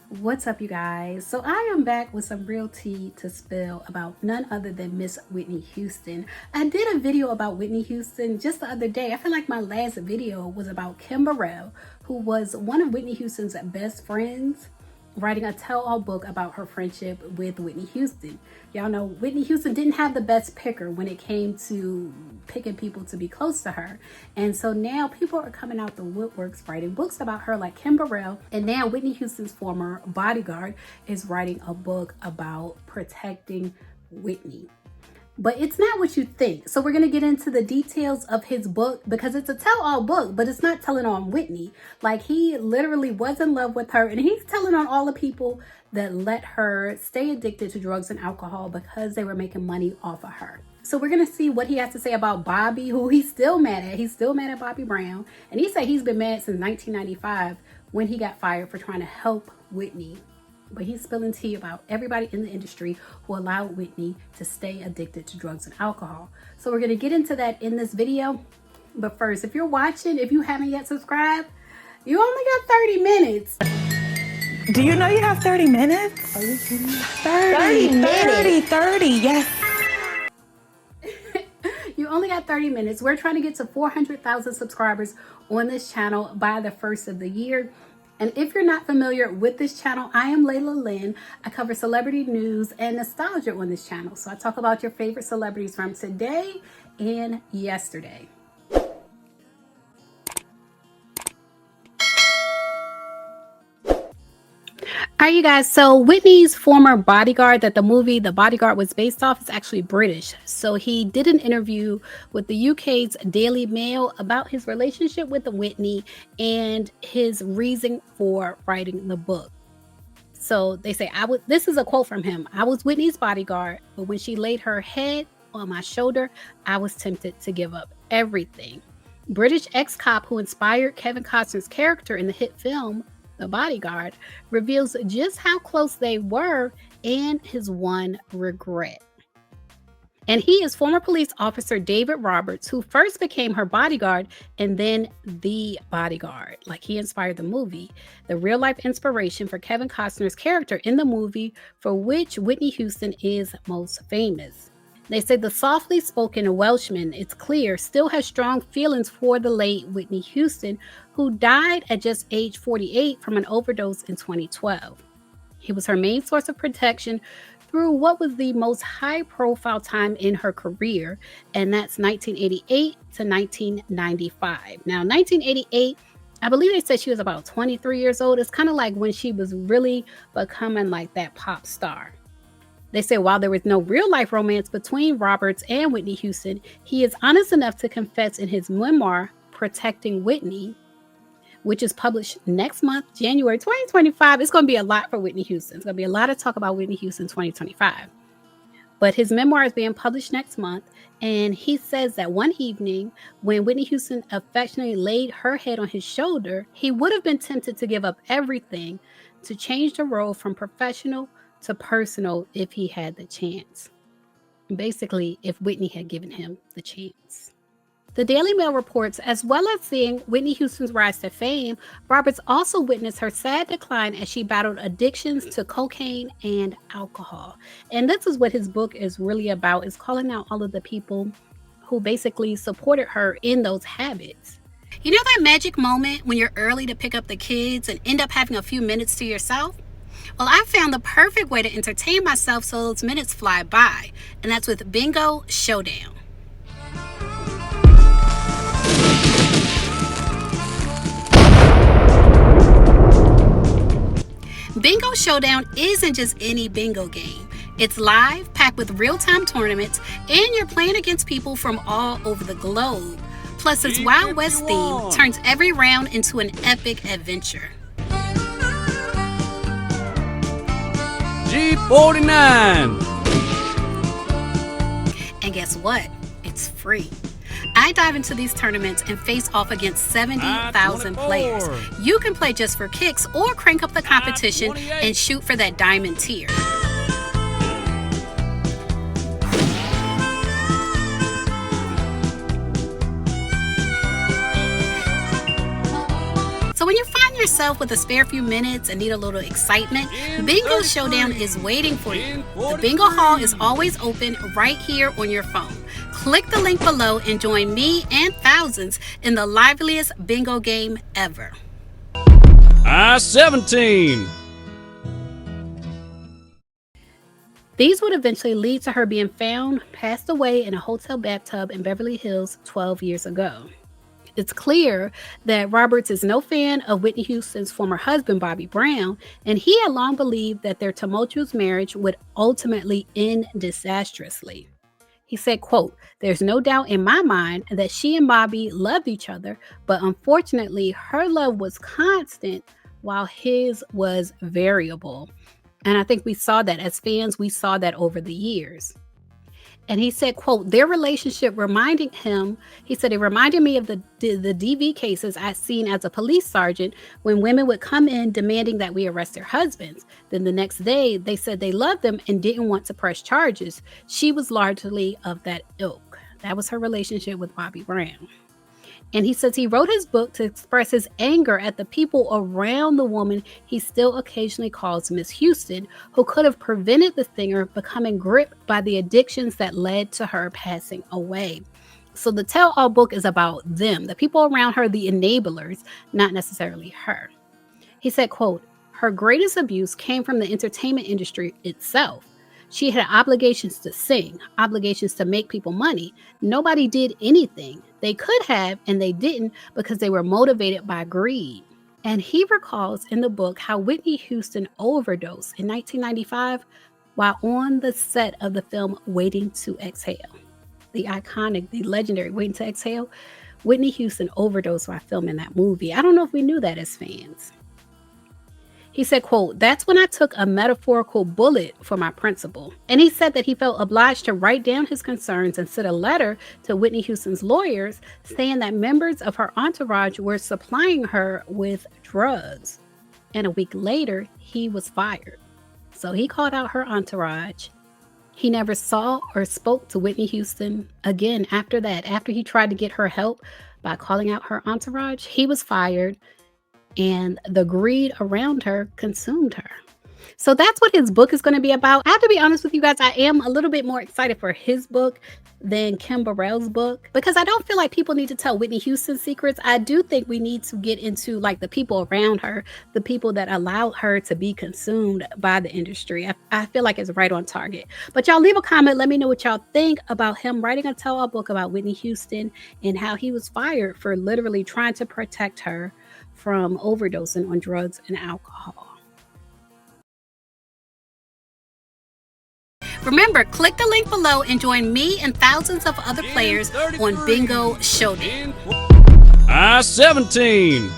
What's up, you guys? So I am back with some real tea to spill about none other than Miss Whitney Houston. I did a video about Whitney Houston just the other day. I feel like my last video was about Kim Burrell, who was one of Whitney Houston's best friends, writing a tell-all book about her friendship with Whitney Houston. Y'all know Whitney Houston didn't have the best picker when it came to picking people to be close to her. And so now people are coming out the woodworks writing books about her, like Kim Burrell. And now Whitney Houston's former bodyguard is writing a book about protecting Whitney. But it's not what you think. So we're going to get into the details of his book because it's a tell-all book, but it's not telling on Whitney. Like, he literally was in love with her, and he's telling on all the people that let her stay addicted to drugs and alcohol because they were making money off of her. So we're going to see what he has to say about Bobby, who he's still mad at. He's still mad at Bobby Brown. And he said he's been mad since 1995 when he got fired for trying to help Whitney. But he's spilling tea about everybody in the industry who allowed Whitney to stay addicted to drugs and alcohol. So we're going to get into that in this video. But first, if you're watching, if you haven't yet subscribed, you only got 30 minutes. Do you know you have 30 minutes? Are you kidding me? 30, yes. You only got 30 minutes. We're trying to get to 400,000 subscribers on this channel by the first of the year. And if you're not familiar with this channel, I am Layla Lynn. I cover celebrity news and nostalgia on this channel. So I talk about your favorite celebrities from today and yesterday. All right, you guys, so Whitney's former bodyguard that the movie The Bodyguard was based off is actually British. So he did an interview with the UK's Daily Mail about his relationship with Whitney and his reason for writing the book. So they say, this is a quote from him. "I was Whitney's bodyguard, but when she laid her head on my shoulder, I was tempted to give up everything." British ex-cop who inspired Kevin Costner's character in the hit film The Bodyguard reveals just how close they were and his one regret. And he is former police officer David Roberts, who first became her bodyguard and then the bodyguard. Like, he inspired the movie, the real life inspiration for Kevin Costner's character in the movie, for which Whitney Houston is most famous. They say the softly spoken Welshman, it's clear, still has strong feelings for the late Whitney Houston, who died at just age 48 from an overdose in 2012. He was her main source of protection through what was the most high-profile time in her career, and that's 1988 to 1995. Now, 1988, I believe they said she was about 23 years old. It's kind of like when she was really becoming like that pop star. They say while there was no real-life romance between Roberts and Whitney Houston, he is honest enough to confess in his memoir, Protecting Whitney, which is published next month, January 2025. It's going to be a lot for Whitney Houston. It's going to be a lot of talk about Whitney Houston 2025. But his memoir is being published next month, and he says that one evening, when Whitney Houston affectionately laid her head on his shoulder, he would have been tempted to give up everything to change the role from professional to personal if he had the chance. Basically, if Whitney had given him the chance. The Daily Mail reports, as well as seeing Whitney Houston's rise to fame, Roberts also witnessed her sad decline as she battled addictions to cocaine and alcohol. And this is what his book is really about, is calling out all of the people who basically supported her in those habits. You know that magic moment when you're early to pick up the kids and end up having a few minutes to yourself? Well, I found the perfect way to entertain myself so those minutes fly by, and that's with Bingo Showdown. Bingo Showdown isn't just any bingo game. It's live, packed with real-time tournaments, and you're playing against people from all over the globe. Plus, its Wild West theme turns every round into an epic adventure. G49. And guess what? It's free. I dive into these tournaments and face off against 70,000 players. You can play just for kicks or crank up the competition and shoot for that diamond tier. So when you find yourself with a spare few minutes and need a little excitement, Bingo Showdown is waiting for you. The Bingo Hall is always open right here on your phone. Click the link below and join me and thousands in the liveliest bingo game ever. I-17. These would eventually lead to her being found, passed away in a hotel bathtub in Beverly Hills 12 years ago. It's clear that Roberts is no fan of Whitney Houston's former husband, Bobby Brown, and he had long believed that their tumultuous marriage would ultimately end disastrously. He said, quote, "There's no doubt in my mind that she and Bobby loved each other, but unfortunately her love was constant while his was variable." And I think we saw that as fans, we saw that over the years. And he said, quote, "Their relationship reminded him," he said, "it reminded me of the DV cases I'd seen as a police sergeant when women would come in demanding that we arrest their husbands. Then the next day, they said they loved them and didn't want to press charges. She was largely of that ilk." That was her relationship with Bobby Brown. And he says he wrote his book to express his anger at the people around the woman he still occasionally calls Miss Houston, who could have prevented the singer becoming gripped by the addictions that led to her passing away. So the tell-all book is about them, the people around her, the enablers, not necessarily her. He said, quote, "Her greatest abuse came from the entertainment industry itself. She had obligations to sing, obligations to make people money. Nobody did anything. They could have, and they didn't because they were motivated by greed." And he recalls in the book how Whitney Houston overdosed in 1995 while on the set of the film Waiting to Exhale. The iconic, the legendary Waiting to Exhale. Whitney Houston overdosed while filming that movie. I don't know if we knew that as fans. He said, quote, "That's when I took a metaphorical bullet for my principal." And he said that he felt obliged to write down his concerns and send a letter to Whitney Houston's lawyers saying that members of her entourage were supplying her with drugs. And a week later, he was fired. So he called out her entourage. He never saw or spoke to Whitney Houston again after that. After he tried to get her help by calling out her entourage, he was fired. And the greed around her consumed her. So that's what his book is going to be about. I have to be honest with you guys, I am a little bit more excited for his book than Kim Burrell's book, because I don't feel like people need to tell Whitney Houston's secrets. I do think we need to get into like the people around her, the people that allowed her to be consumed by the industry. I feel like it's right on target. But y'all leave a comment. Let me know what y'all think about him writing a tell-all book about Whitney Houston and how he was fired for literally trying to protect her from overdosing on drugs and alcohol. Remember, click the link below and join me and thousands of other players on Bingo Showdown. I-17.